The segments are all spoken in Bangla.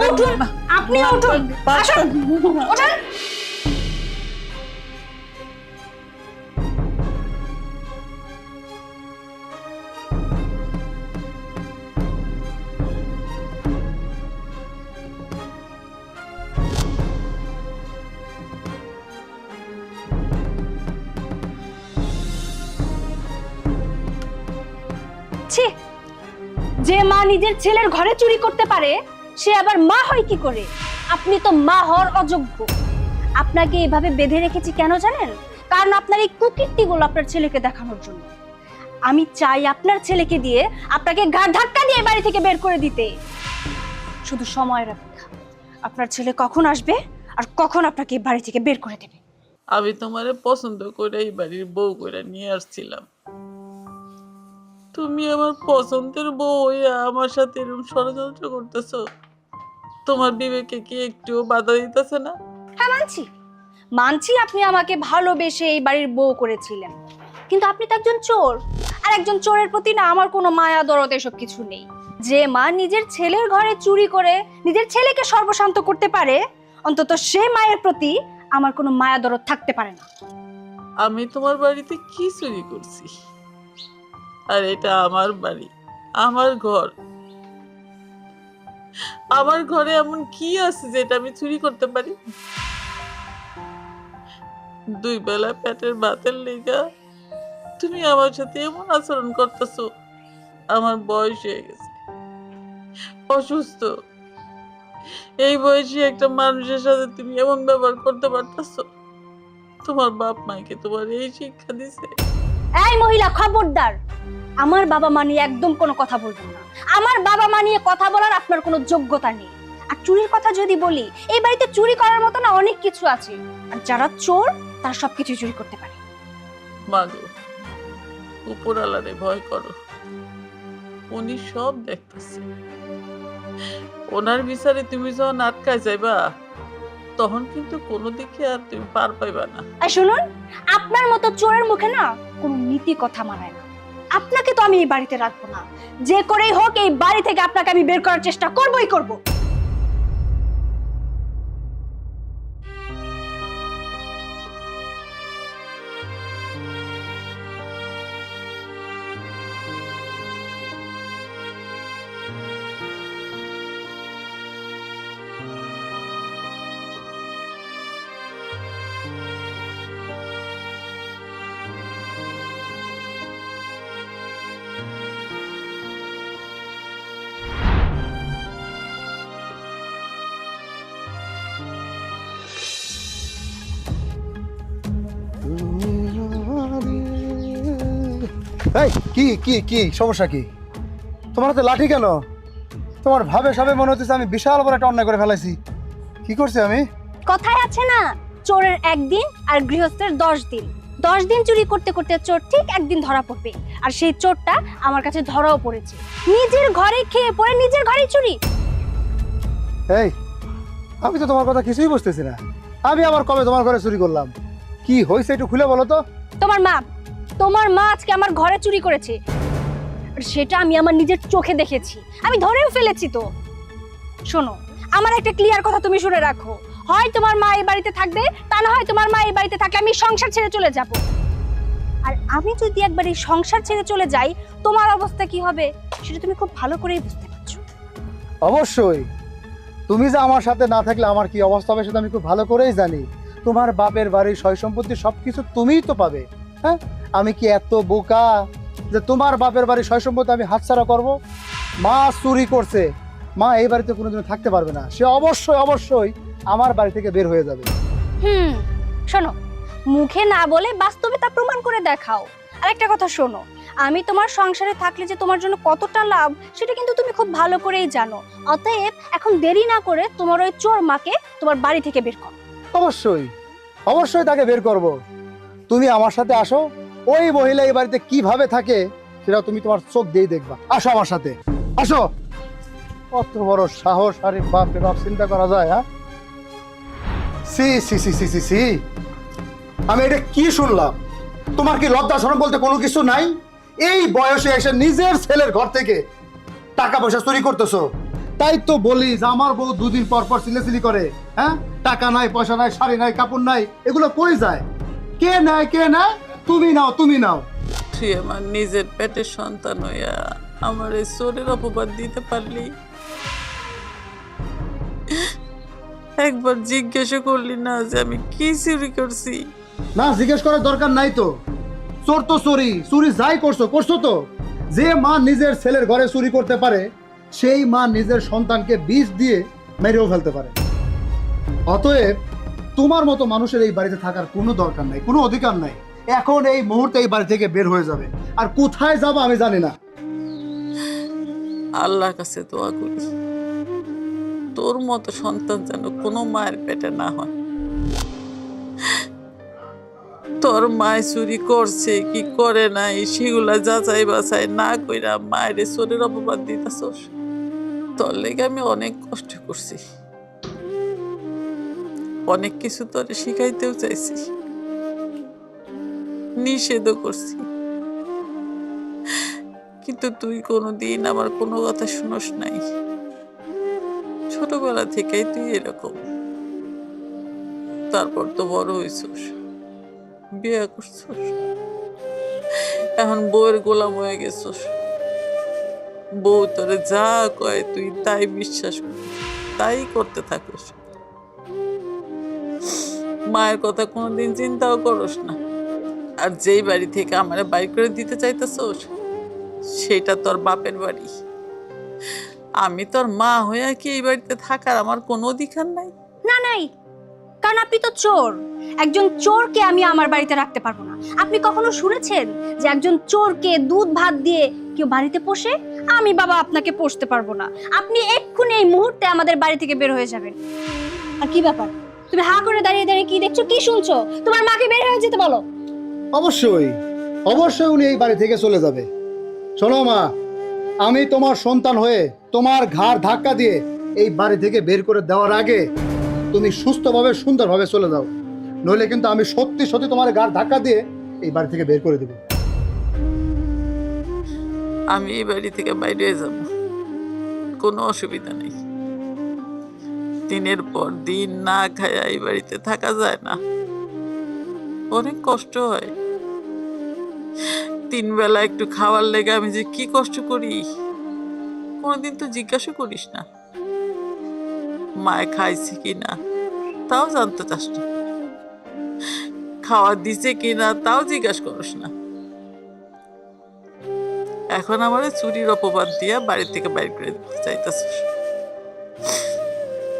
উঠুন, আপনি উঠুন, আসুন, ওঠেন। ছি, যে মা নিজের ছেলের ঘরে চুরি করতে পারে সে আবার মা হয় কি করে? আপনি তো মা হওয়ার অযোগ্য। আপনাকে এভাবে বেঁধে রেখেছি কেন জানেন? কারণ আপনার এই কুকীর্তিগুলো আপনার ছেলেকে দেখানোর জন্য। আমি চাই আপনার ছেলেকে দিয়ে আপনাকে ঘাড় ধাক্কা দিয়ে বাড়ি থেকে বের করে দিতে। শুধু সময়ের অপেক্ষা, আপনার ছেলে কখন আসবে আর কখন আপনাকে এই বাড়ি থেকে বের করে দেবে। আমি তোমারে পছন্দ করে এই বাড়ির বউ করে নিয়ে আসছিলাম, তুমি আমার পছন্দের বউ হইয়া আমার সাথে এরকম ষড়যন্ত্র করতেছো। তোমার বিবেকে কি একটুও বাধা দিতেছে না? হ্যাঁ, মানছি মানছি আপনি আমাকে ভালোবেসে এই বাড়ির বউ করেছিলেন, কিন্তু আপনি তো একজন চোর। আর একজন চোরের প্রতি না আমার কোনো মায়া দরদ এসব কিছু নেই। যে মা নিজের ছেলের ঘরে চুরি করে নিজের ছেলেকে সর্বশান্ত করতে পারে, অন্তত সে মায়ের প্রতি আমার কোনো মায়া দরদ থাকতে পারে না। আমি তোমার বাড়িতে কি চুরি করছি? আর এটা আমার বাড়ি, আমার ঘর। আমার ঘরে এমন কি আছে যেটা আমি চুরি করতে পারি? দুই বেলা পেটের ভাতের লেগা তুমি আমার সাথে এমন আচরণ করতেছো। আমার বয়স হয়ে গেছে, অসুস্থ, এই বয়সে একটা মানুষের সাথে তুমি এমন ব্যবহার করতে পারতেছো? তোমার বাপ মাকে তোমার এই শিক্ষা দিছে? এই মহিলা, খবরদার! আমার বাবা মা নিয়ে একদম কোনো কথা বলবেন না। আমার বাবা মা নিয়ে কথা বলার আপনার কোনো যোগ্যতা নেই। আর চুরির কথা যদি বলি, এই বাড়িতে চুরি করার মতো না অনেক কিছু আছে, আর যারা চোর তারা সবকিছু চুরি করতে পারে। মাগো, উপরালারে ভয় করো, উনি সব দেখতেছে। ওনার বিচারে তুমি যখন আটকায় যাইবা, তখন কিন্তু কোনো দিকে আর তুমি পার পাইবা না। আর শুনুন, আপনার মতো চোরের মুখে না কোনো নীতি কথা মানায় না। আপনাকে তো আমি এই বাড়িতে রাখবো না, যে করেই হোক এই বাড়ি থেকে আপনাকে আমি বের করার চেষ্টা করবই করব। এই কি কি কি সমস্যা কি? তোমার হাতে লাঠি কেন? তোমার ভাবে সবে মনে হচ্ছে আমি বিশাল বড় একটা অন্যায় করে ফেলাইছি। কি করছি আমি? কথায় আছে না, চোরের একদিন আর গৃহস্থের 10 দিন। 10 দিন চুরি করতে করতে চোর ঠিক একদিন ধরা পড়বে, আর সেই চোরটা আমার কাছে ধরাও পড়েছে। নিজের ঘরে খেয়ে পড়ে নিজের ঘরেই চুরি। এই, আমি তো তোমার কথা কিছুই বুঝতেছি না। আমি আবার কবে তোমার ঘরে চুরি করলাম? কি হয়েছে একটু খুলে বলো তো। তোমার মা আজকে আমার ঘরে চুরি করেছে, আর সেটা আমি আমার নিজের চোখে দেখেছি, আমি ধরেও ফেলেছি। তো শোনো, আমার একটা ক্লিয়ার কথা তুমি শুনে রাখো, হয় তোমার মা এই বাড়িতে থাকবে, তা না হয় তোমার মা এই বাড়িতে থাকলে আমি সংসার ছেড়ে চলে যাব। আর আমি যদি একবার এই সংসার ছেড়ে চলে যাই, তোমার অবস্থা কি হবে সেটা তুমি খুব ভালো করেই বুঝতে পারছো। অবশ্যই, তুমি যে আমার সাথে না থাকলে আমার কি অবস্থা হবে সেটা আমি খুব ভালো করেই জানি। তোমার বাপের বাড়ির সয় সম্পত্তি সবকিছু তুমিই তো পাবে। হ্যাঁ, আমি কি এত বোকা যে তোমার বাপের বাড়ির সয় সম্পত্তি আমি হাতছাড়া করব? মা চুরি করছে, মা এই বাড়িতে কোনোদিন থাকতে পারবে না। সে অবশ্যই অবশ্যই আমার বাড়ি থেকে বের হয়ে যাবে। শোনো, মুখে না বলে বাস্তবে তা প্রমাণ করে দেখাও। আর একটা কথা শোনো, আমি তোমার সংসারে থাকলে যে তোমার জন্য কতটা লাভ সেটা কিন্তু তুমি খুব ভালো করেই জানো। অতএব এখন দেরি না করে তোমার ওই চোর মাকে তোমার বাড়ি থেকে বের করো। অবশ্যই অবশ্যই তাকে বের করব। তুমি আমার সাথে আসো, ওই মহিলা এই বাড়িতে কিভাবে থাকে সেটা তুমি তোমার চোখ দিয়ে দেখবা। আসো আমার সাথে, আসো। কত বড় সাহস! আরে বাপ রে বাপ, চিন্তা করা যায়? হ্যাঁ, C C C C C C, আমি এটা কি শুনলাম? তোমার কি লজ্জা শরম বলতে কোনো কিছু নাই? এই বয়সে এসে নিজের ছেলের ঘর থেকে টাকা পয়সা চুরি করতেছো। তাই তো বলি যে আমার বউ দুদিন পর পর সিলেসিলি করে। হ্যাঁ, টাকা নাই, পয়সা নাই, শাড়ি নাই, কাপড় নাই, এগুলো কই যায়? কে নেয়, কে নেয়? তুমি নাও, তুমি নাও। তুই আমার নিজের পেটের সন্তান হইয়া আমার এই চোরের অপবাদ দিতে পারলি? একবার জিজ্ঞাসা করলি না যে আমি কি চুরি করছি? না, জিজ্ঞেস করার দরকার নাই তো। চোর তো চুরি, চুরি যাই করছো করছো তো। যে মা নিজের ছেলের ঘরে চুরি করতে পারে, সেই মা নিজের সন্তানকে বিষ দিয়ে মেরেও ফেলতে পারে। অতএব তোমার মতো মানুষের এই বাড়িতে থাকার কোনো দরকার নাই, কোনো অধিকার নাই। এখন এই মুহূর্তে এই বাড়ি থেকে বের হয়ে যাবে। আর কোথায় যাবো আমি জানি না। আল্লাহর কাছে দোয়া করি তোর মতো সন্তান যেন কোনো মায়ের পেটে না হয়। তোর মায় চুরি করছে কি করে নাই সেগুলা যাচাই বাছাই না কইরা মায়ের চোরের অপবাদ দিতেছস। তোর লেগে আমি অনেক কষ্ট করছি, অনেক কিছু তোরে শিখাইতেও চাইছি, নিষেধও করছি, কিন্তু তুই কোনোদিন আমার কোনো কথা শুনোস নাই। ছোটবেলা থেকেই তুই এরকম। তারপর তো বড় হইছস, বিয়ে করছস, এখন বউয়ের গোলাম হয়ে গেছস। বউ তোরে যা কয় তুই তাই বিশ্বাস করিস, তাই করতে থাকিস। মায়ের কথা কোনোদিন চিন্তাও করস না। আর যেই বাড়ি থেকে আমার বাইর করে দিতে চাইতেছস সেটা তোর বাপের বাড়ি। আমি তোর মা হয়ে কি এই বাড়িতে থাকার আমার কোনো অধিকার নাই? না নাই, কারণ আপনি তো চোর। একজন চোরকে আমি আমার বাড়িতে রাখতে পারবো না। আপনি কখনো শুনেছেন যে একজন চোরকে দুধ ভাত দিয়ে কেউ বাড়িতে পোষে? আমি বাবা আপনাকে পোষতে পারবো না। আপনি এক্ষুনি এই মুহূর্তে আমাদের বাড়ি থেকে বের হয়ে যাবেন। আর কি ব্যাপার, তুমি হা করে দাঁড়িয়ে দাঁড়িয়ে কি দেখছো, কি শুনছো? তোমার মাকে বের হয়ে যেতে বলো। অবশ্যই অবশ্যই উনি এই বাড়ি থেকে চলে যাবে। শোনো মা, আমি তোমার সন্তান হয়ে তোমার ঘাড় ধাক্কা দিয়ে এই বাড়ি থেকে বের করে দেওয়ার আগে তুমি সুস্থভাবে সুন্দরভাবে চলে যাও, নইলে কিন্তু আমি সত্যি সত্যি তোমার ঘাড় ধাক্কা দিয়ে এই বাড়ি থেকে বের করে দেবো। আমি এই বাড়ি থেকে বাইরে যাব, কোনো অসুবিধা নেই। দিনের পর দিন না খায়া এই বাড়িতে থাকা যায় না, অনেক কষ্ট হয়। 3 বেলা একটু খাওয়ার লেগে আমি যে কি কষ্ট করি কোনোদিন তো জিজ্ঞাসা করিস না। মায়ে খাইছে কিনা তাও জানতে চাস না, খাওয়া দিছে কিনা তাও জিজ্ঞাসা করিস না। এখন আমার চুরির অপবাদ দিয়া বাড়ি থেকে বাইর করে দিতে চাইতেছিস।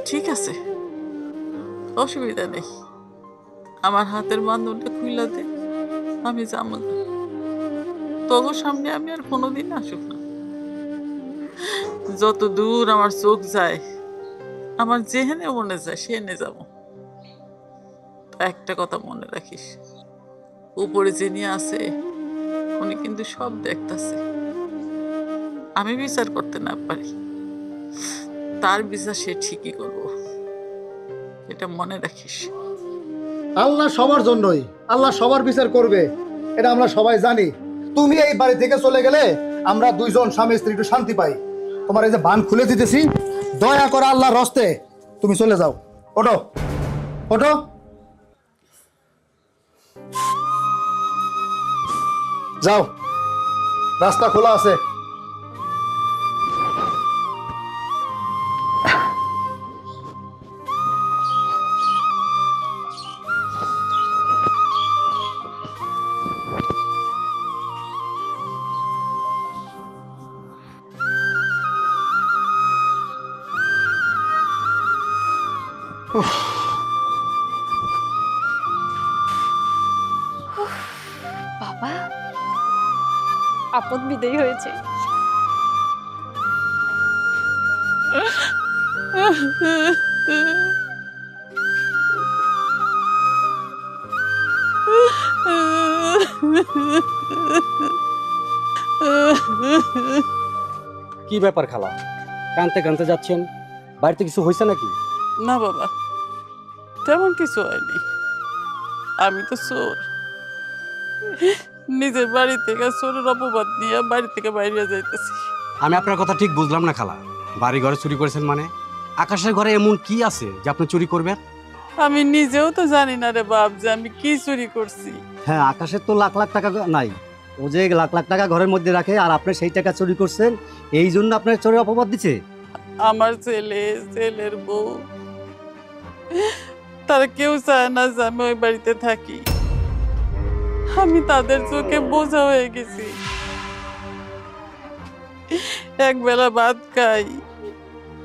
ঠিক আছে, অসুবিধা নেই, আমার হাতের বান্ধনটা খুইলা দে, আমি যাবো না। তগর সামনে আমি আর কোনোদিন আসুক না। যত দূর আমার চোখ যায়, আমার যেখানে মনে যায় সেখানে যাব। একটা কথা মনে রাখিস, উপরে যিনি আছে উনি কিন্তু সব দেখতাছে। আমি বিচার করতে না পারি, তার বিচার সে ঠিকই করবো, এটা মনে রাখিস। আল্লাহ সবার জন্যই, আল্লাহ সবার বিচার করবে, এটা আমরা সবাই জানি। তুমি এই বাড়ি থেকে চলে গেলে আমরা দুইজন স্বামী স্ত্রী একটু শান্তি পাই। তোমার এই যে বান খুলে দিতেছি, দয়া করে আল্লাহর রস্তে তুমি চলে যাও। ওঠো, ওঠো। যাও, রাস্তা খোলা আছে। বাবা, আপদ বিদায় হয়েছে। কি ব্যাপার খালা, কানতে কানতে যাচ্ছেন? বাড়িতে কিছু হয়েছে নাকি? না বাবা, তেমন কিছু হয়নি। আমি তো চোর, নিজের বাড়ি থেকে চোরের অপবাদ নিয়ে বাড়ি থেকে বাইরে যাইতেছি। আমি আপনার কথা ঠিক বুঝলাম না খালা। বাড়ি ঘরে চুরি করেছেন মানে? আকাশের ঘরে এমন কি আছে যে আপনি চুরি করবেন? আমি নিজেও তো জানি না রে বাপ যে আমি কি চুরি করছি। হ্যাঁ, আকাশের তো লাখ লাখ টাকা নাই। ও যে লাখ লাখ টাকা ঘরের মধ্যে রাখে আর আপনি সেই টাকা চুরি করছেন, এই জন্য আপনার চোরের অপবাদ দিচ্ছে। আমার ছেলে, ছেলের বউ, তারা কেউ চায় না যে আমি ওই বাড়িতে থাকি। আমি তাদের চোখে বোঝা হয়ে গেছি। একবেলা ভাত খাই,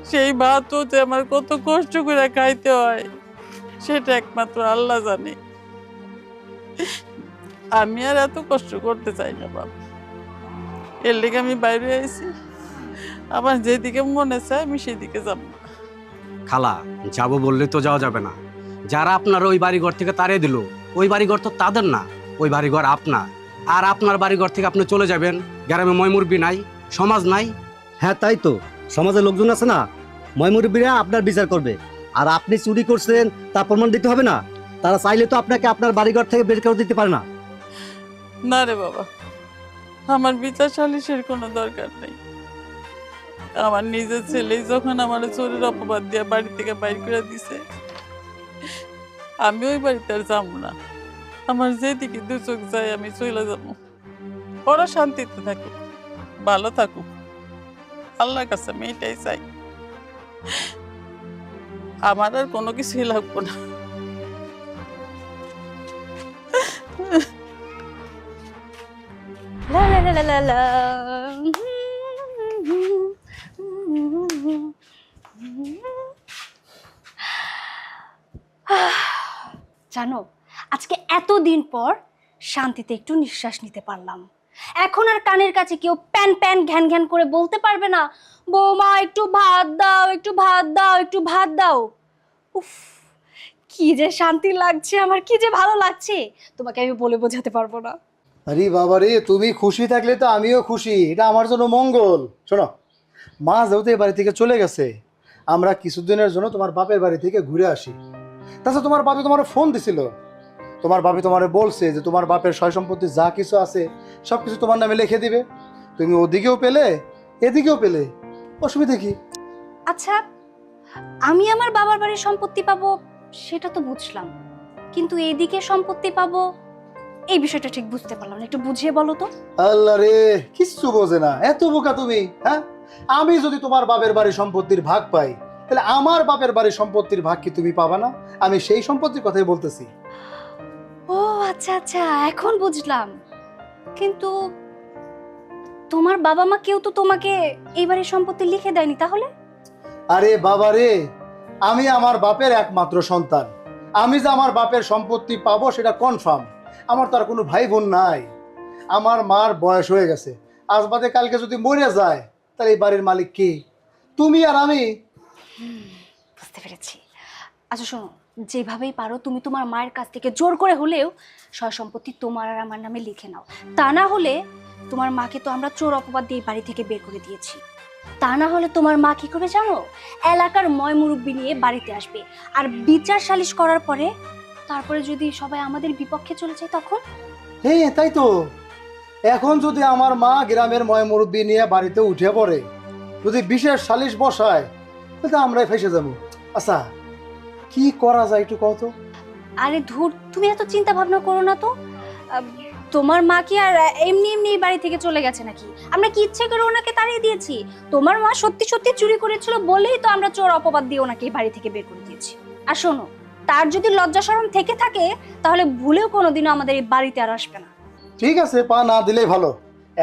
সেই ভাতও যে আমার কত কষ্ট করে খাইতে হয় সেটা একমাত্র আল্লাহ জানে। আমি আর এত কষ্ট করতে চাই না বাবা। এর লেগে আমি বাইরে আইছি। আমার যেদিকে মনে চায় আমি সেদিকে যাব না। খালা, যাবো বললে তো যাওয়া যাবে না। যারা আপনার ওই বাড়িঘর থেকে তাড়িয়ে দিল, ওই বাড়িঘর তো তাদের না, ওই বাড়িঘর আপনার। আর আপনার বাড়িঘর থেকে আপনি চলে যাবেন, গ্রামে ময়মুরবি নাই, সমাজ নাই। হ্যাঁ তাই তো, সমাজের লোকজন আছে না, ময়মুরবিরা আপনার বিচার করবে। আর আপনি চুরি করছেন তা প্রমাণ দিতে হবে না? তারা চাইলে তো আপনাকে আপনার বাড়িঘর থেকে বের করে দিতে পারে না। না রে বাবা, আমার বিচার সালিশের কোনো দরকার নেই। আমার নিজের ছেলেই যখন আমার চোরের অপবাদ দিয়ে বাড়ি থেকে বাইর করে দিছে, আমি ওই বাড়িতে আর যাবো না। আমার যেদিকে দু চোখ যায় আমি চলে যাবো। ওরা শান্তিতে থাকুক, ভালো থাকুক, আল্লাহর কাছে আমি এটাই চাই। আমার আর কোনো কিছুই লাগবো না। লা লা লা লা লা। জানো, আজকে এতদিন পর শান্তিতে একটু নিঃশ্বাস নিতে পারলাম। এখন আর কানের কাছে কেউ প্যান প্যান ঘ্যান ঘ্যান করে বলতে পারবে না, বৌমা একটু ভাত দাও, একটু ভাত দাও, একটু ভাত দাও। উফ, কি যে শান্তি লাগছে আমার, কি যে ভালো লাগছে, তোমাকে আমি বলে বোঝাতে পারবো না। আরে বাবা রে, তুমি খুশি থাকলে তো আমিও খুশি, এটা আমার জন্য মঙ্গল। শোনো, মা যেহেতু এই বাড়ি থেকে চলে গেছে, আমরা কিছুদিনের জন্য তোমার বাপের বাড়ি থেকে ঘুরে আসি। তাছাড়া তোমার বাপে তোমার ফোন দিছিল, তোমার বাপে তোমার বলছে যে তোমার বাপের সয় সম্পত্তি যা কিছু আছে সব কিছু তোমার নামে লিখে দিবে। তুমি ওদিকেও পেলে, এদিকেও পেলে, অসুবিধা কি? আচ্ছা, আমি আমার বাবার বাড়ির সম্পত্তি পাবো সেটা তো বুঝলাম, কিন্তু এইদিকে সম্পত্তি পাবো এই বিষয়টা ঠিক বুঝতে পারলাম না, একটু বুঝিয়ে বলো তো। আল্লাহ রে, কিচ্ছু বোঝে না, এত বোকা তুমি। হ্যাঁ, আমি যদি তোমার বাপের বাড়ির সম্পত্তির ভাগ পাই, তাহলে আমার বাপের বাড়ির সম্পত্তির ভাগ কি তুমি পাবা না? আমি সেই সম্পত্তির কথাই বলতেছি। ও আচ্ছা আচ্ছা, এখন বুঝলাম। কিন্তু তোমার বাবা মা কেউ তো তোমাকে এই বাড়ির সম্পত্তি লিখে দেয়নি তাহলে? আরে বাবা রে, আমি আমার বাপের একমাত্র সন্তান, আমি যে আমার বাপের সম্পত্তি পাবো সেটা কনফার্ম। আমার তো আর কোনো ভাই বোন নাই, আমার মার বয়স হয়ে গেছে, আজ বাদে কালকে যদি মরে যায় তাহলে এই বাড়ির মালিক কে? তুমি আর আমি। বুঝতে পেরেছি। আচ্ছা শোনো, যেভাবেই পারো তুমি তোমার মায়ের কাছ থেকে জোর করে হলেও সয় সম্পত্তি তোমার আর আমার নামে লিখে নাও। তা না হলে তোমার মাকে তো আমরা চোর অপবাদ দিয়ে বাড়ি থেকে বের করে দিয়েছি। তা না হলে তোমার মা কি করবে জানো? এলাকার ময় মুরব্বি নিয়ে বাড়িতে আসবে, আর বিচার সালিশ করার পরে তারপরে যদি সবাই আমাদের বিপক্ষে চলে যায় তখন? হ্যাঁ তাই তো, এখন যদি আমার মা গ্রামের ময় মুরব্বি নিয়ে বাড়িতে উঠে পড়ে, যদি বিশেষ সালিশ বসায়, তাহলে আমরাই ফেসে যাবো। আচ্ছা, কি করা যায় একটু কত? আরে ধুর, তুমি এত চিন্তা ভাবনা করো না তো। তোমার মা কি আর এমনি এমনি এই বাড়ি থেকে চলে গেছে নাকি? আমরা কি ইচ্ছে করে ওনাকে তাড়িয়ে দিয়েছি? তোমার মা সত্যি সত্যি চুরি করেছিল বলেই তো আমরা চোর অপবাদ দিয়ে ওনাকে এই বাড়ি থেকে বের করে দিয়েছি। আর শোনো, তার যদি লজ্জা শরম থেকে থাকে তাহলে ভুলেও কোনোদিনও আমাদের এই বাড়িতে আর আসবে না। ঠিক আছে, পা না দিলেই ভালো।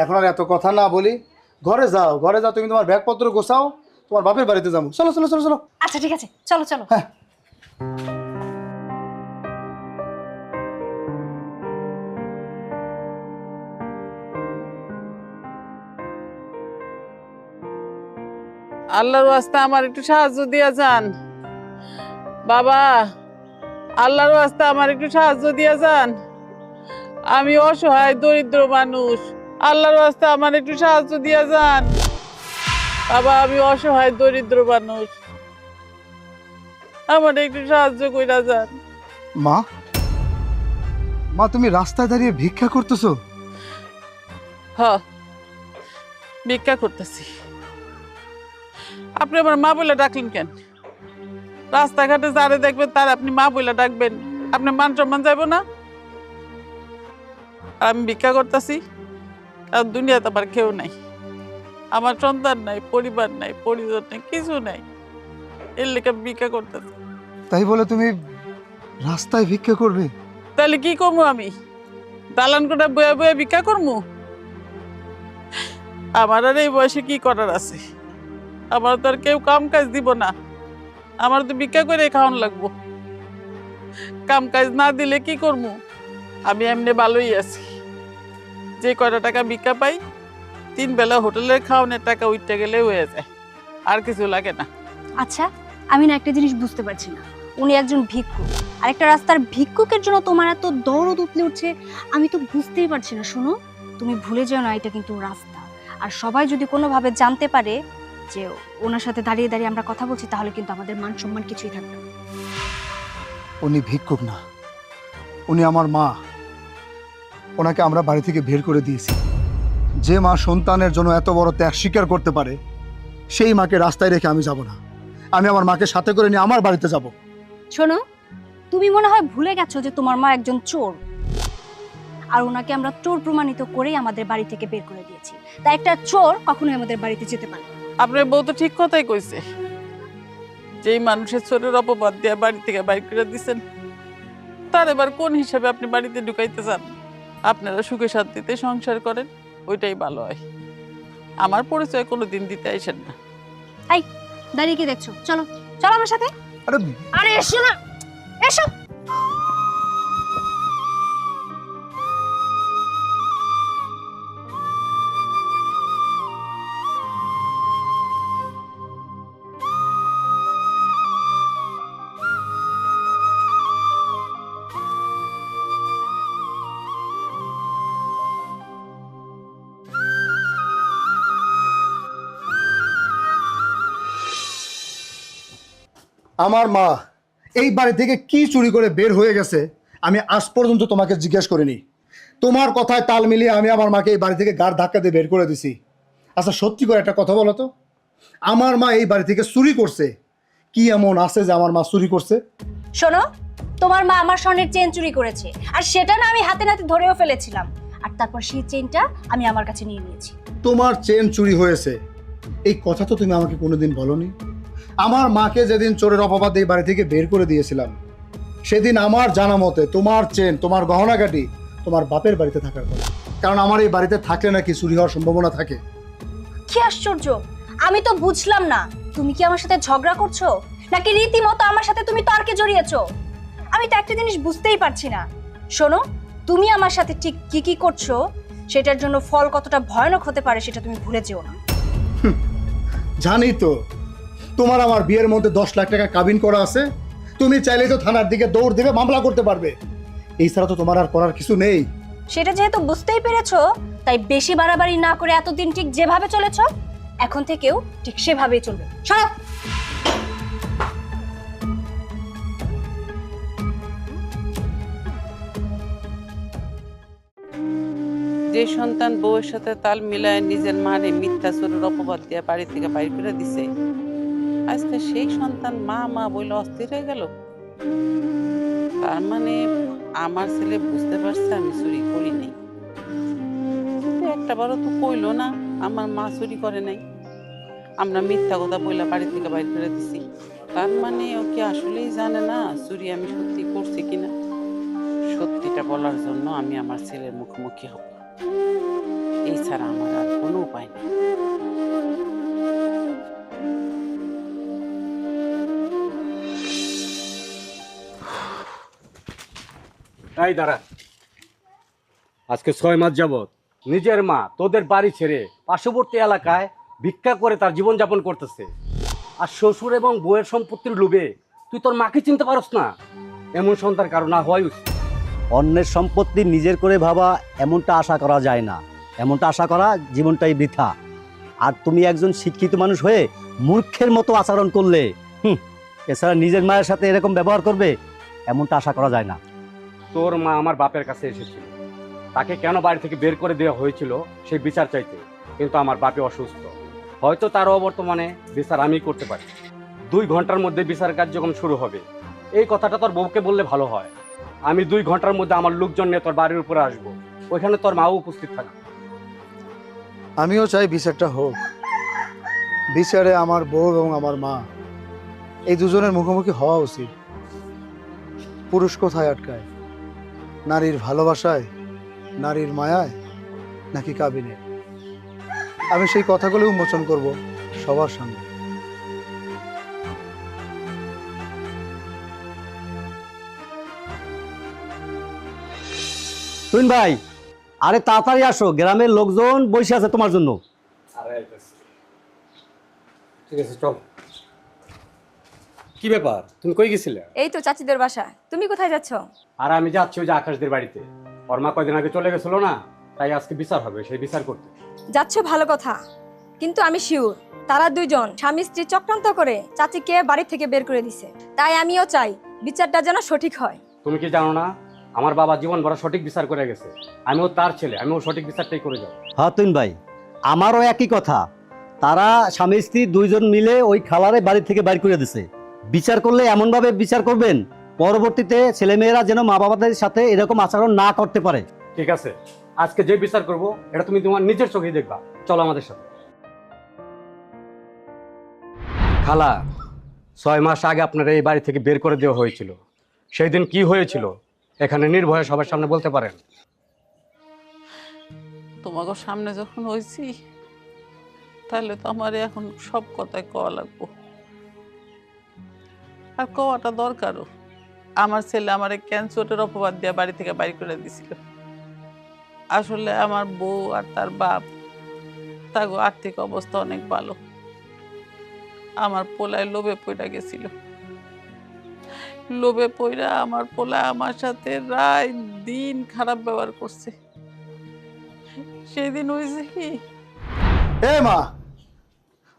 এখন আর এত কথা না বলি, ঘরে যাও, ঘরে যাও, তুমি তোমার ব্যাগপত্র গোছাও, তোমার বাপের বাড়িতে যাবো। চলো চলো চলো চলো। আচ্ছা ঠিক আছে, চলো চলো। হ্যাঁ। আল্লাহর ওয়াস্তে আমার একটু সাহায্য দিয়া যান বাবা, আল্লাহর ওয়াস্তে আমার একটু সাহায্য দিয়া যান। আমি অসহায় দরিদ্র মানুষ, আল্লাহর ওয়াস্তে আমার একটু সাহায্য দিয়া যান বাবা। আমি অসহায় দরিদ্র মানুষ, আমার একটু সাহায্য কইরা যান। মা, মা তুমি রাস্তায় দাঁড়িয়ে ভিক্ষা করতেছো? হ, ভিক্ষা করতেছি। আপনি আমার মা বলে ডাকলেন কেন? রাস্তাঘাটে যারে দেখবেন তার আপনি মা বলে ডাকবেন, আপনার মান সম্মান যাইব না? আর আমি ভিক্ষা করতেছি, কারণ দুনিয়াতে আমার কেউ নাই, আমার সন্তান নাই, পরিবার নাই, পরিজন নাই, কিছু নাই, এর লেখা ভিক্ষা করতেছি। তাই বলে তুমি রাস্তায় ভিক্ষা করবে? তাহলে কি করবো আমি? দালান কোটা বয়ে বয়ে ভিক্ষা করবো? আমার আর এই বয়সে কি করার আছে? আমার তো আর কেউ কাম কাজ দিব না, আমার তো ভিক্ষা করে খাওয়ান লাগবো। কাম কাজ না দিলে কি করবো? আমি এমনি ভালোই আছি, যে কয়টা টাকা ভিক্ষা পাই 3 বেলা হোটেলের খাওয়ানোর টাকা উঠতে গেলে হয়ে যায়, আর কিছু লাগে না। আচ্ছা, আমি না একটা জিনিস বুঝতে পারছি না, উনি একজন ভিক্ষুক আর একটা রাস্তার ভিক্ষুকের জন্য তোমার এত দরদ উতলে উঠছে, আমি তো বুঝতেই পারছি না। শোনো, তুমি ভুলে যেও না এটা কিন্তু রাস্তা, আর সবাই যদি কোনোভাবে জানতে পারে যে ওনার সাথে দাঁড়িয়ে দাঁড়িয়ে আমরা কথা বলছি, তাহলে কিন্তু আমাদের মান সম্মান কিছুই থাকবে না। উনি ভিক্ষুক না, উনি আমার মা। ওনাকে আমরা বাড়ি থেকে বের করে দিয়েছি। যে মা সন্তানের জন্য এত বড় ত্যাগ স্বীকার করতে পারে, সেই মাকে রাস্তায় রেখে আমি যাব না। আমি আমার মাকে সাথে করে নিয়ে আমার বাড়িতে যাব। শোনো, তুমি মনে হয় ভুলে গেছো যে তোমার মা একজন চোর, আর ওনাকে আমরা চোর প্রমাণিত করেই আমাদের বাড়ি থেকে বের করে দিয়েছি। তাই একটা চোর কখনোই আমাদের বাড়িতে যেতে পারে না। আপনার বউ তো ঠিক কথাই কইছে, যেই মানুষের চোরের অপবাদ দিয়ে বাড়ি থেকে বাইর করে দিচ্ছেন, তার এবার কোন হিসাবে আপনি বাড়িতে ঢুকাইতে চান? আপনারা সুখে শান্তিতে সংসার করেন, ওইটাই ভালো হয়। আমার পরিচয় কোনোদিন দিতে আইসেন না। দাঁড়িয়ে কি দেখছো? চলো চলো আমার সাথে। আরে আরে এসো না, এসো। আমার মা এই বাড়ি থেকে কি চুরি করে বের হয়ে গেছে আমি আজ পর্যন্ত তোমাকে জিজ্ঞেস করিনি। তোমার কথায় তাল মিলিয়ে আমি আমার মাকে এই বাড়ি থেকে গাড় ধাক্কা দিয়ে বের করে দিছি। আচ্ছা সত্যি করে একটা কথা বলো তো, আমার মা এই বাড়ি থেকে চুরি করছে? কি এমন আছে যে আমার মা চুরি করছে? শোনো, তোমার মা আমার স্বর্ণের চেন চুরি করেছে, আর সেটা না আমি হাতে নাতে ধরেও ফেলেছিলাম, আর তারপর সেই চেনটা আমি আমার কাছে নিয়ে নিয়েছি। তোমার চেন চুরি হয়েছে এই কথা তো তুমি আমাকে কোনোদিন বলোনি। আমার মাকে যেদিন চোরের অপবাদ এই বাড়ি থেকে বের করে দিয়েছিলাম, সেদিন আমার জানা মতে তোমার চেন, তোমার গহনাগাটি তোমার বাপের বাড়িতে থাকার কথা। কারণ আমার এই বাড়িতে থাকলে নাকি চুরি হওয়ার সম্ভাবনা থাকে। কি আশ্চর্য, আমি তো বুঝলাম না, তুমি কি আমার সাথে ঝগড়া করছো নাকি রীতিমতো আমার সাথে তুমি তর্কে জড়িয়েছো? আমি তো একটা জিনিস বুঝতেই পারছি না। শোনো, তুমি আমার সাথে ঠিক কি কি করছো সেটার জন্য ফল কতটা ভয়ানক হতে পারে সেটা তুমি ভুলে যেও না। জানি তো, তোমার আমার বিয়ের মধ্যে 10 লাখ টাকা কাবিন করা আছে। তুমি চাইলেই তো থানার দিকে দৌড় দেবে, মামলা করতে পারবে। এই ছাড়া তো তোমার আর করার কিছু নেই। সেটা যেহেতু বুঝতেই পেরেছো, তাই বেশি বাড়াবাড়ি না করে এতদিন ঠিক যেভাবে চলেছো এখন থেকেও ঠিক সেভাবেই চলবে। সরো। যে সন্তান বউয়ের সাথে তাল মিলায় নিজের মারে মিথ্যা চোরের অপবাদ দিয়ে বাড়ি থেকে বাইর করে দিছে, আজকে সেই সন্তান মা মা বলে অস্থির হয়ে গেল। তার মানে আমার ছেলে বুঝতে পারছে আমি চুরি করি নাই। একটা বারও তো কইলো না আমার মা চুরি করে নাই, আমরা মিথ্যা কথা বইলা বাড়ি থেকে বাইর করে দিছি। তার মানে ও কি আসলেই জানে না চুরি আমি সত্যি করছি কিনা? সত্যিটা বলার জন্য আমি আমার ছেলের মুখোমুখি হব, এই ছাড়া আমার আর কোনো উপায় নেই। এই দাঁড়া, আজকে 6 মাস যাবত নিজের মা তোদের বাড়ি ছেড়ে পার্শ্ববর্তী এলাকায় ভিক্ষা করে তার জীবনযাপন করতেছে, আর শ্বশুর এবং বউয়ের সম্পত্তির লোভে তুই তোর মাকে চিনতে পারস না? এমন সন্তান কারো না হয় উচিত। অন্যের সম্পত্তি নিজের করে ভাবা এমনটা আশা করা যায় না। এমনটা আশা করা জীবনটাই বৃথা। আর তুমি একজন শিক্ষিত মানুষ হয়ে মূর্খের মতো আচরণ করলে, এছাড়া নিজের মায়ের সাথে এরকম ব্যবহার করবে, এমনটা আশা করা যায় না। তোর মা আমার বাপের কাছে এসেছিল, তাকে কেন বাড়ি থেকে বের করে দেওয়া হয়েছিল সেই বিচার চাইতে, কিন্তু আমার বাপে অসুস্থ, হয়তো তার অবর্তমানে বিচার আমি করতে পারি। 2 ঘন্টার মধ্যে বিচার কার্যক্রম শুরু হবে। এই কথাটা তোর বউকে বললে ভালো হয়। আমি 2 ঘন্টার মধ্যে আমার লোকজন নিয়ে তোর বাড়ির উপরে আসবো, ওইখানে তোর মাও উপস্থিত থাকবে। আমিও চাই বিচারটা হোক। বিচারে আমার বউ এবং আমার মা এই দুজনের মুখোমুখি হওয়া উচিত। পুরুষ কোথায় আটকায়? নারীর ভালোবাসায়, নারীর মায়ায়, নাকি কাবিনে? আমি সেই কথাগুলো উন্মোচন করব সবার সামনে। তুহিন ভাই, আরে তাড়াতাড়ি আসো, গ্রামের লোকজন বসে আছে তোমার জন্য। ঠিক আছে, চল। কি ব্যাপার, তুমি কই গেছিলে? এই তো চাচিদের বাসা। তুমি কোথায় যাচ্ছ? আর আমি যাচ্ছি ওই যে আকাশদের বাড়িতে। ওর মা কয়দিন আগে চলে গেছিল না, তাই আজকে বিচার হবে, সেই বিচার করতে যাচ্ছ ভালো কথা, কিন্তু আমি শিওর তারা দুইজন স্বামী স্ত্রী চক্রান্ত করে চাচিকে বাড়ি থেকে বের করে দিছে। তাই আমিও চাই বিচারটা যেন সঠিক হয়। তুমি কি জানো না, আমার বাবা জীবন ভরা সঠিক বিচার করে গেছে। আমিও তার ছেলে, আমিও সঠিক বিচারটাই করে যাবো। হ্যাঁ তুহিন ভাই, আমারও একই কথা। তারা স্বামী স্ত্রী দুইজন মিলে ওই খালারে বাড়ি থেকে বাইর করে দিছে। বিচার করলে এমনভাবে বিচার করবেন, পরবর্তীতে ছেলেমেয়েরা যেন মা বাবাদের সাথে এরকম আচরণ না করতে পারে। ঠিক আছে, আজকে যে বিচার করব এটা তুমি তোমার নিজের চোখেই দেখবা। চলো আমাদের সাথে। খালা, 6 মাস আগে আপনারা এই বাড়ি থেকে বের করে দেওয়া হয়েছিল। সেই দিন কি হয়েছিল এখানে নির্ভয়ে সবার সামনে বলতে পারেন? তোমাকে সামনে যখন হয়েছি, তাহলে তো আমার এখন সব কথাই কওয়া লাগবো, আর কওয়াটা দরকারও। আমার ছেলে আমারে ক্যান্সারের অপবাদ দিয়ে বাড়ি থেকে বাইর করে দিছিল। আসলে আমার বউ আর তার বাপ, তার আর্থিক অবস্থা অনেক ভালো। আমার পোলায় লোভে পড়া গেছিল। লোভে পড়া আমার পোলা আমার সাথে রাত দিন খারাপ ব্যবহার করছে। সেই দিন হয়েছে কি, এ মা,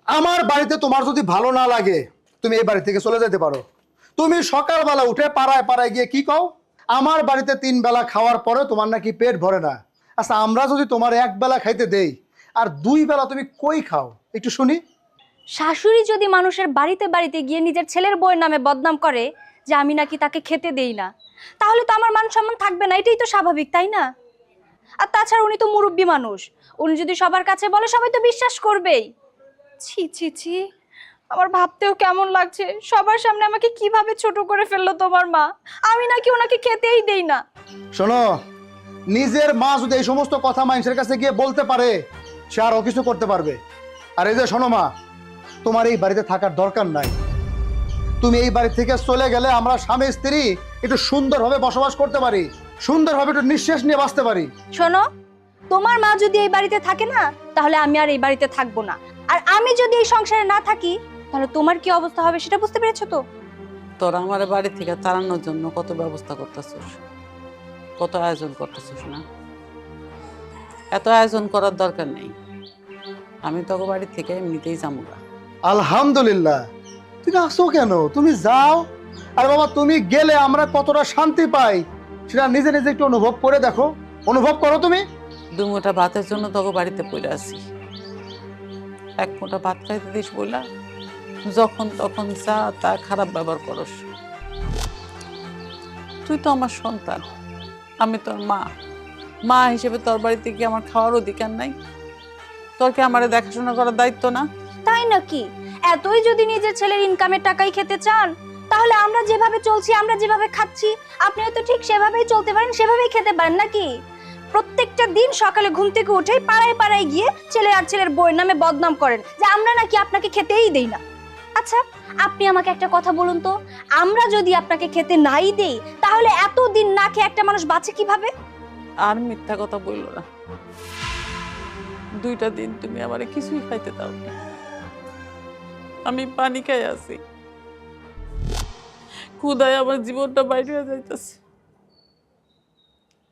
আমার বাড়িতে তোমার যদি ভালো না লাগে তুমি এই বাড়ি থেকে চলে যেতে পারো। তুমি সকালবেলা উঠে পাড়ায় পাড়ায় গিয়ে কি কও? আমার বাড়িতে 3 বেলা খাওয়ার পরে তোমার নাকি পেট ভরে না। আচ্ছা, আমরা যদি তোমার 1 বেলা খাইতে দেই আর 2 বেলা তুমি কই খাও একটু শুনি। শাশুড়ি যদি মানুষের বাড়িতে বাড়িতে গিয়ে নিজের ছেলের বউয়ের নামে বদনাম করে যে আমি নাকি তাকে খেতে দেই না, তাহলে তো আমার মান সম্মান থাকবে না। এটাই তো স্বাভাবিক, তাই না? আর তাছাড়া উনি তো মুরব্বী মানুষ, উনি যদি সবার কাছে বলে সবাই তো বিশ্বাস করবেই। ছি ছি ছি, আমার ভাবতেও কেমন লাগছে। সবার সামনে আমাকে কিভাবে ছোট করে ফেললো তোমার মা। আমি নাকি ওনাকে খেতেই দেই না। শোনো, নিজের মা যদি এই সমস্ত কথা মানুষের কাছে গিয়ে বলতে পারে, সে আরও কিছু করতে পারবে। আর এই যে শোনো মা, তোমার এই বাড়িতে থাকার দরকার নাই। তুমি এই বাড়ি থেকে চলে গেলে আমরা স্বামী স্ত্রী একটু সুন্দরভাবে বসবাস করতে পারি, সুন্দরভাবে একটু নিঃশ্বাস নিয়ে বাঁচতে পারি। শোনো, তোমার মা যদি এই বাড়িতে থাকে না, তাহলে আমি আর এই বাড়িতে থাকবো না। আর আমি যদি এই সংসারে না থাকি, তাহলে তোমার কি অবস্থা হবে সেটা বুঝতে পেরেছো তো? তোরা আমার বাড়ি থেকে তাড়ানোর জন্য কত ব্যবস্থা করতেছিস, কত আয়োজন করতেছিস না? এত আয়োজন করার দরকার নেই। আমি তোকে বাড়ি থেকে এমনিতেই যাবো না। আলহামদুলিল্লাহ, তুমি আসো কেন? তুমি যাও। আর বাবা, তুমি গেলে আমরা কতটা শান্তি পাই সেটা নিজে নিজে একটু অনুভব করে দেখো। অনুভব করো তুমি। 2 মুঠা ভাতের জন্য তোকে বাড়িতে পড়ে আসি। 1 মুঠা ভাত খাইতে দিস বইলা যখন তখন যা তা খারাপ ব্যবহার করস। তুই তো আমার সন্তান, আমি তোর মা। মা হিসেবে তোর বাড়িতে কি আমার খাওয়ার অধিকার নাই? তোর কি আমারে দেখাশোনা করার দায়িত্ব না? তাই নাকি? এতই যদি নিজের ছেলের ইনকামের টাকাই খেতে চান, তাহলে আমরা যেভাবে চলছি, আমরা যেভাবে খাচ্ছি, আপনিও তো ঠিক সেভাবেই চলতে পারেন, সেভাবেই খেতে পারেন নাকি? প্রত্যেকটা দিন সকালে ঘুম থেকে উঠেই পাড়ায় পাড়ায় গিয়ে ছেলে আর ছেলের বউয়ের নামে বদনাম করেন যে আমরা নাকি আপনাকে খেতেই দেই না। আচ্ছা, আপনি আমাকে একটা কথা বলুন তো, আমরা যদি আপনাকে খেতে নাই দেই, তাহলে এত দিন না খেয়ে একটা মানুষ বাঁচে কিভাবে? আর মিথ্যা কথা বললো না। 2টা দিন তুমি আমারে কিছুই খাইতে দাও না। আমি পানি খাই আছি, ক্ষুধায় আমার জীবনটা বাইরে হয়ে যাইতেছে।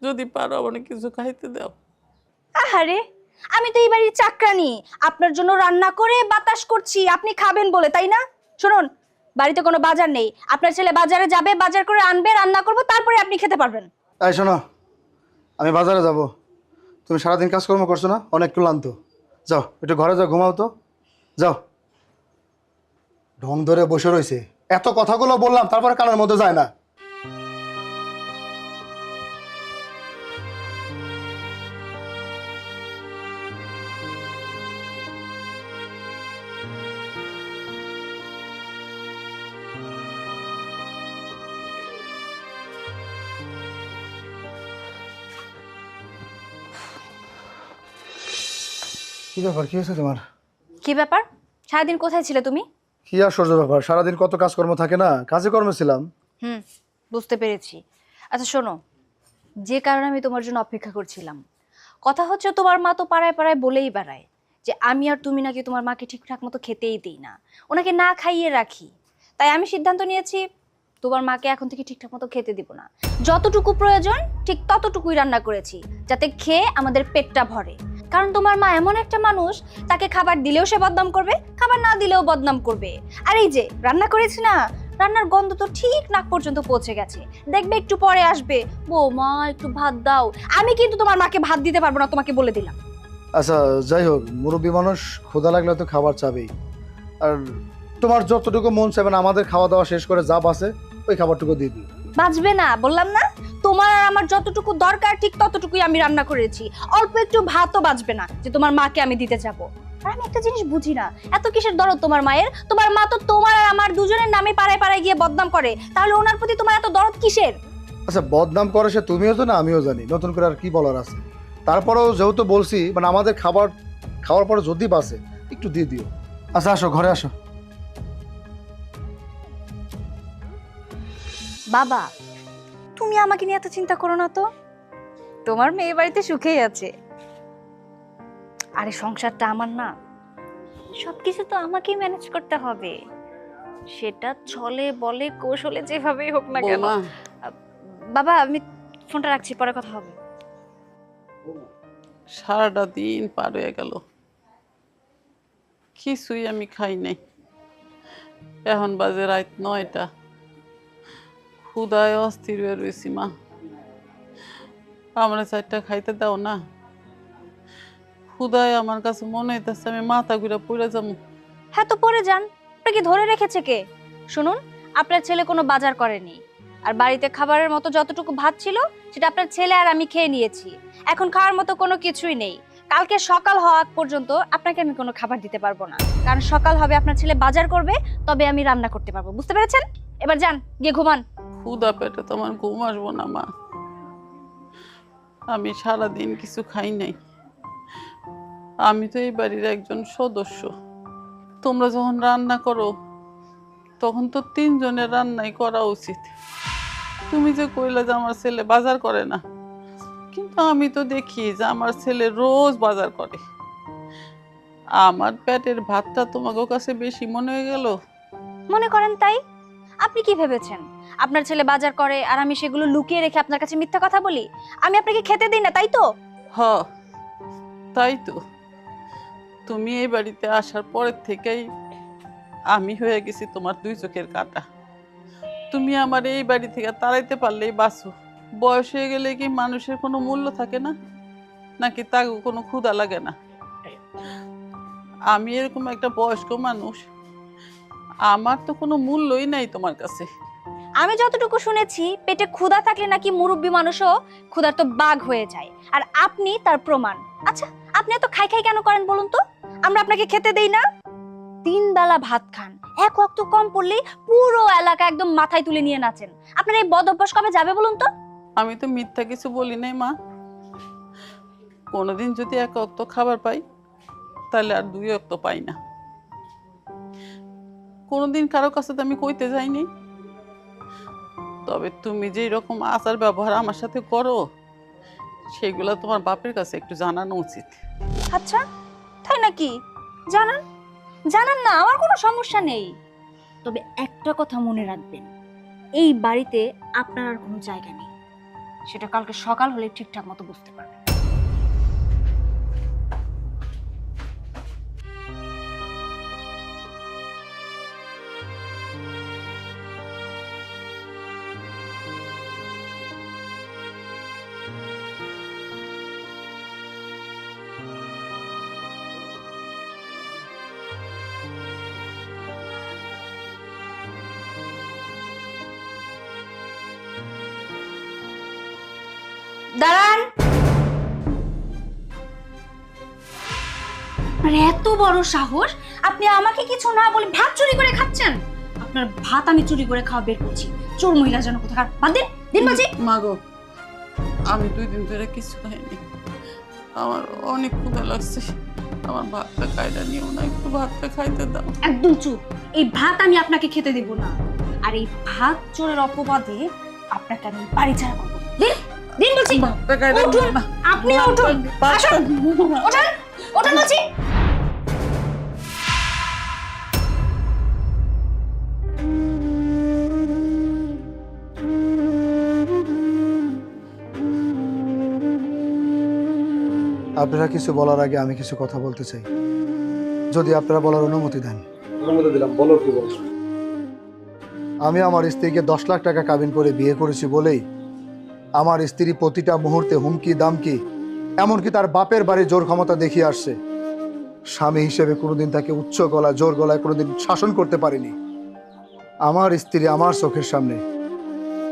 যদি পারো আমার কিছু খাইতে দাও। আহারে, আমি তো এই বাড়ির চাকরানি, আপনার জন্য রান্না করে বাতাস করছি আপনি খাবেন বলে, তাই না? শুনুন, বাড়িতে কোনো বাজার নেই, আপনার ছেলে বাজারে যাবে, বাজার করে আনবে, রান্না করব, তারপরে আপনি খেতে পারবেন। এই শোনো, আমি বাজারে যাব। তুমি সারাদিন কাজকর্ম করছো না, অনেক ক্লান্ত। যাও একটু ঘরে যাও, ঘুমাও তো। যাও। ঢং ধরে বসে রয়েছে, এত কথাগুলো বললাম তারপরে কানের মধ্যে যায় না। কি ব্যাপার, কি হয়েছে তোমার? কি ব্যাপার? সারাদিন কোথায় ছিলে তুমি? কি আশ্চর্য ব্যাপার, সারাদিন কত কাজকর্ম থাকে না, কাজে কর্মে ছিলাম। হুম, বুঝতে পেরেছি। আচ্ছা শোনো, যে কারণে আমি তোমার জন্য অপেক্ষা করছিলাম, কথা হচ্ছে তোমার মা তো পাড়ায় পাড়ায় বলেই বেড়ায় যে আমি আর তুমি নাকি তোমার মাকে ঠিকঠাক মতো খেতেই দিই না, ওনাকে না খাইয়ে রাখি। তাই আমি সিদ্ধান্ত নিয়েছি তোমার মাকে এখন থেকে ঠিকঠাক মতো খেতে দিব না। যতটুকু প্রয়োজন ঠিক ততটুকুই রান্না করেছি, যাতে খেয়ে আমাদের পেটটা ভরে। কারণ তোমার মা এমন একটা মানুষ, তাকে খাবার দিলেও সে বদনাম করবে, খাবার না দিলেও বদনাম করবে। আর এই যে রান্না করেছি না, রান্নার গন্ধ তো ঠিক নাক পর্যন্ত পৌঁছে গেছে। দেখবে একটু পরে আসবে, বৌমা একটু ভাত দাও। আমি কিন্তু তোমার মাকে ভাত দিতে পারবো না, তোমাকে বলে দিলাম। আচ্ছা যাই হোক, মুরব্বী মানুষ ক্ষুধা লাগলে তো খাবার চাবেই। আর তোমার যতটুকু মন চাইবে না, আমাদের খাওয়া দাওয়া শেষ করে যা বাসে ওই খাবারটুকু দিয়ে দিই। বাঁচবে না বললাম না? তোমার আর আমার যতটুকু দরকার ঠিক ততটুকুই আমি রান্না করেছি। অল্প একটু ভাতও বাঁচবে না যে তোমার মাকে আমি দিতে যাব। আর আমি একটা জিনিস বুঝি না, এত কিসের দরদ তোমার মায়ের? তোমার মা তো তোমার আর আমার দুজনের নামে পাড়ায় পাড়ায় গিয়ে বদনাম করে, তাহলে ওনার প্রতি তোমার এত দরদ কিসের? আচ্ছা বদনাম করে সে তুমিও তো না, আমিও জানি, নতুন করে আর কি বলার আছে। তারপরেও যেহেতু বলছি, মানে আমাদের খাবার খাওয়ার পরে যদি বাসে একটু দিয়ে দিও। আচ্ছা আসো, ঘরে আসো। বাবা, তুমি আমাকে নিয়ে এত চিন্তা করো না তো, তোমার মেয়ে বাড়িতে সুখেই আছে। আরে সংসারটা আমার না, সবকিছু তো আমাকেই ম্যানেজ করতে হবে। সেটা ছলে বলে কৌশলে যেভাবেই হোক না কেন। বৌমা, বাবা আমি ফোনটা রাখছি, পরে কথা হবে। সারাটা দিন পার হয়ে গেল, কিছুই আমি খাই নাই। এখন বাজে রাত 9টা, ক্ষুধায় অস্থির হয়ে রয়েছি। মা, আমরা 4টা খাইতে দাও না। ক্ষুধায় আমার কাছে মনে হইতেছে আমি মাথা ঘুরে পড়ে যাবো। হ্যাঁ তো পরে যান, আপনাকে ধরে রেখেছে কে? শুনুন, আপনার ছেলে কোনো বাজার করেনি, আর বাড়িতে খাবারের মতো যতটুকু ভাত ছিল সেটা আপনার ছেলে আর আমি খেয়ে নিয়েছি। এখন খাওয়ার মতো কোনো কিছুই নেই। কালকে সকাল হওয়া আগ পর্যন্ত আপনাকে আমি কোনো খাবার দিতে পারবো না, কারণ সকাল হবে আপনার ছেলে বাজার করবে, তবে আমি রান্না করতে পারবো। বুঝতে পেরেছেন? এবার যান, গিয়ে ঘুমান। ক্ষুধা পেটে তো আমার ঘুম আসবো না। মা, আমি সারাদিন কিছু খাই নাই। আমি তো এই বাড়ির একজন সদস্য। তোমরা যখন রান্না করো তখন তো 3 জনের রান্নাই করা উচিত। তুমি যে কইলা যে আমার ছেলে বাজার করে না, কিন্তু আমি তো দেখি যে আমার ছেলে রোজ বাজার করে। আমার পেটের ভাতটা তোমাদের কাছে বেশি মনে হয়ে গেল? মনে করেন তাই? আপনি কি ভেবেছেন আপনার ছেলে বাজার করে আর আমি সেগুলো লুকিয়ে রেখে আপনার কাছে মিথ্যা কথা বলি? আমি আপনাকে খেতে দিই না, তাই তো? হ, তাই তো। তুমি এই বাড়িতে আসার পরের থেকেই আমি হয়ে গেছি তোমার 2 চোখের কাঁটা। তুমি আমার এই বাড়ি থেকে তাড়াইতে পারলেই বাঁচো। বয়স হয়ে গেলে কি মানুষের কোনো মূল্য থাকে না, নাকি তার কোনো ক্ষুধা লাগে না? আমি এরকম একটা বয়স্ক মানুষ, আমার তো কোনো মূল্যই নাই তোমার কাছে। আমি যতটুকু শুনেছি পেটে ক্ষুধা থাকলে নাকি মুরব্বী মানুষও ক্ষুধার তো বাঘ হয়ে যায়, আর আপনি তার প্রমাণ। আচ্ছা, আপনি এত খাই খাই কেন করেন বলুন তো? আমরা আপনাকে খেতে দেই না? 3 বেলা ভাত খান, এক ওয়াক্ত কম পড়লে পুরো এলাকা একদম মাথায় তুলে নিয়ে নাচেন। আপনার এই বদ অভ্যাস কবে যাবে বলুন তো? আমি তো মিথ্যা কিছু বলি নাই মা। কোনোদিন যদি 1 ওয়াক্ত খাবার পাই, তাহলে আর 2 ওয়াক্ত পাই না। কোনোদিন কারো কাছে তো আমি কইতে যাইনি। তবে তুমি যেই রকম আচার ব্যবহার আমার সাথে করো, সেগুলো তোমার বাপের কাছে একটু জানানো উচিত। আচ্ছা, তাই নাকি? জানান, জানান না, আমার কোনো সমস্যা নেই। তবে একটা কথা মনে রাখবেন, এই বাড়িতে আপনার আর কোনো জায়গা নেই। সেটা কালকে সকাল হলে ঠিকঠাক মতো বুঝতে পারবেন। দাঁড়ান। আর এত বড় সাহস, আপনি আমাকে কিছু না বলে ভাত চুরি করে খাচ্ছেন? আপনার ভাত আমি চুরি করে খাওয়া বের করছি। চোর মহিলা যেন কোথাকার। বাদ দিন, দিন বাজি। মাগো, আমি 2 দিন ধরে কিছু খাইনি, আমার অনেক ক্ষুধা লাগছে। আমার ভাতটা খাইটা নিও না, একটু ভাতটা খাইতে দাও। একদম চুপ। এই ভাত আমি আপনাকে খেতে দেব না। আর এই ভাত চোরের অপবাদে আপনাকে আমি বাড়ি ছাড়া করবো। দিন, দিন বলছি। ভাতটা খাইটা উঠুন, দিও না। আপনি উঠুন। আসুন, ওঠেন, ওঠেন বলছি। আপনারা কিছু বলার আগে আমি কিছু কথা বলতে চাই, যদি আপনারা বলার অনুমতি দেন। অনুমতি দিলাম, বলো কি বলছো। আমি আমার স্ত্রীকে 10 লাখ টাকা কাবিন করে বিয়ে করেছি বলেই আমার স্ত্রী প্রতিটা মুহূর্তে হুমকি দামকি, এমনকি তার বাপের বাড়ি জোর ক্ষমতা দেখিয়ে আসছে। স্বামী হিসেবে কোনোদিন তাকে উচ্চ গলায় জোর গলায় কোনোদিন শাসন করতে পারিনি। আমার স্ত্রী আমার চোখের সামনে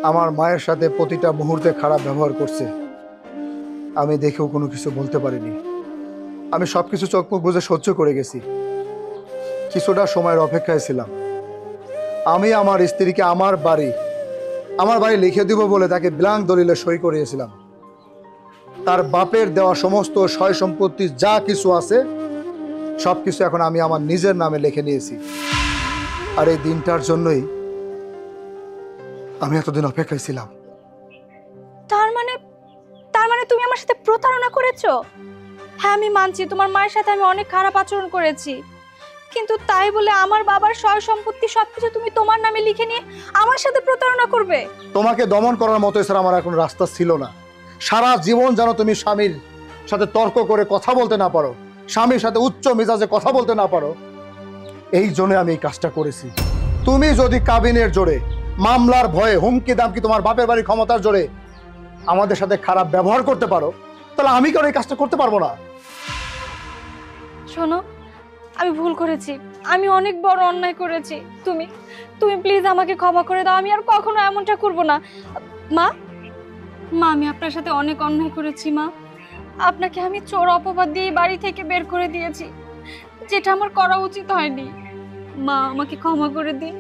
আমার মায়ের সাথে প্রতিটা মুহূর্তে খারাপ ব্যবহার করছে, আমি দেখেও কোনো কিছু বলতে পারিনি। আমি সবকিছু চোখ মুখ বুঝে সহ্য করে গেছি। কিছুটা সময়ের অপেক্ষায় ছিলাম। আমি আমার স্ত্রীকে আমার বাড়ি লিখে দিব বলে তাকে ব্ল্যাঙ্ক দলিলে সই করিয়েছিলাম। তার বাপের দেওয়া সমস্ত সয় সম্পত্তি যা কিছু আছে সবকিছু এখন আমি আমার নিজের নামে লিখে নিয়েছি। আর এই দিনটার জন্যই আমি এতদিন অপেক্ষায় ছিলাম। তার মানে তুমি আমার সাথে প্রতারণা করেছো? হ্যাঁ, আমি মানছি তোমার মায়ের সাথে আমি অনেক খারাপ আচরণ করেছি, কিন্তু তাই বলে আমার বাবার সয় সম্পত্তি সবকিছু তুমি তোমার নামে লিখে নিয়ে আমার সাথে প্রতারণা করবে? তোমাকে দমন করার মতো এছাড়া আমার এখন রাস্তা ছিল না। সারা জীবন যেন তুমি স্বামীর সাথে তর্ক করে কথা বলতে না পারো, স্বামীর সাথে উচ্চ মেজাজে কথা বলতে না পারো, এই জন্য আমি এই কাজটা করেছি। তুমি যদি কাবিনের জোরে, মামলার ভয়ে, হুমকি দামকি, তোমার বাপের বাড়ির ক্ষমতার জোরে আমাদের সাথে খারাপ ব্যবহার করতে পারো, তাহলে আমি কেন এই কাজটা করতে পারবো না? শোনো, আমি ভুল করেছি, আমি অনেক বড় অন্যায় করেছি। তুমি তুমি প্লিজ আমাকে ক্ষমা করে দাও, আমি আর কখনো এমনটা করব না। মা, আমি আপনার সাথে অনেক অন্যায় করেছি মা। আপনাকে আমি চোর অপবাদ দিয়ে বাড়ি থেকে বের করে দিয়েছি, যেটা আমার করা উচিত হয়নি। মা, আমাকে ক্ষমা করে দিন,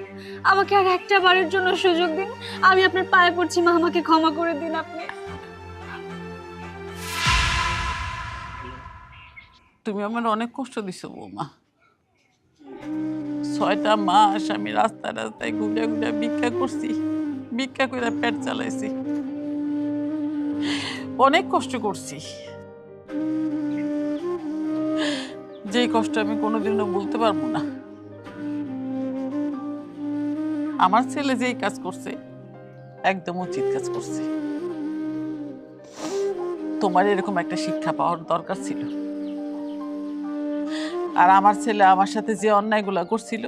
আমাকে আর একটা বারের জন্য সুযোগ দিন। আমি আপনার পায়ে পড়ছি মা, আমাকে ক্ষমা করে দিন আপনি। তুমি আমার অনেক কষ্ট দিছো বৌমা। 6টা মাস আমি রাস্তায় রাস্তায় ঘুরে ঘুরে ভিক্ষা করছি, ভিক্ষা করে পেট চালাইছি, অনেক কষ্ট করছি। যেই কষ্ট আমি কোনোদিনও বলতে পারবো না। আমার ছেলে যেই কাজ করছে একদম উচিত কাজ করছে। তোমার এরকম একটা শিক্ষা পাওয়ার দরকার ছিল। আর আমার ছেলে আমার সাথে যে অন্যায়গুলা করছিল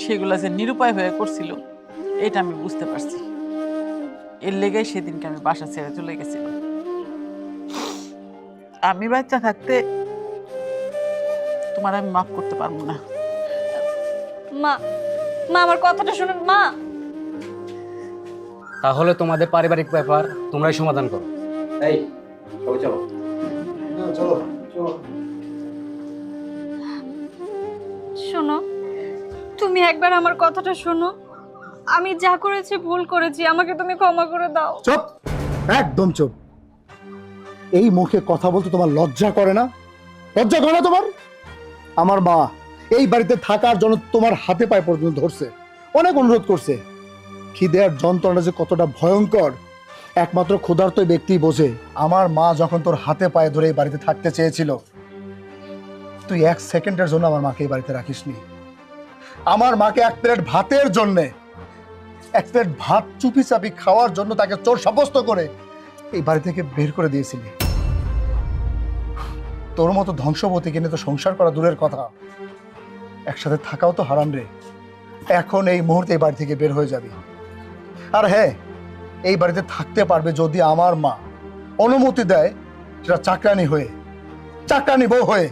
সেগুলা যে নিরুপায় হয়ে করছিল এটা আমি বুঝতে পারছি। এর লেগেই সেদিনকে আমি বাসা ছেড়ে চলে গেছিলাম। আমি বাচ্চা থাকতে তোমার আমি মাফ করতে পারবো না। মা, আমার কথাটা শুনুন মা। তাহলে তোমাদের পারিবারিক ব্যাপার তোমরাই সমাধান করো। এই তবে চলো। চলো চলো। শোনো, তুমি একবার আমার কথাটা শোনো। আমি যা করেছি ভুল করেছি, আমাকে তুমি ক্ষমা করে দাও। চুপ, একদম চুপ। এই মুখে কথা বলতে তোমার লজ্জা করে না? লজ্জা করে না তোমার? আমার মা এই বাড়িতে থাকার জন্য তোমার হাতে পায়ে পর্যন্ত ধরছে, অনেক অনুরোধ করছে। খিদের যন্ত্রণা যে কতটা ভয়ঙ্কর একমাত্র ক্ষুধার্ত ব্যক্তি বোঝে। আমার মা যখন তোর হাতে পায়ে ধরে এই বাড়িতে থাকতে চেয়েছিল, তুই 1 সেকেন্ডের জন্য আমার মাকে এই বাড়িতে রাখিসনি। আমার মাকে 1 প্লেট ভাতের জন্যে, 1 প্লেট ভাত চুপি চাপি খাওয়ার জন্য তাকে চোর সাব্যস্ত করে এই বাড়ি থেকে বের করে দিয়েছিলি। তোর মতো ধ্বংসবতী কিনে তো সংসার করা দূরের কথা, একসাথে থাকাও তো হারাম রে। এখন এই মুহূর্তে এই বাড়ি থেকে বের হয়ে যাবি। আর হ্যাঁ, এই বাড়িতে থাকতে পারবে যদি আমার মা অনুমতি দেয়, সেটা চাকরানি বউ হয়ে।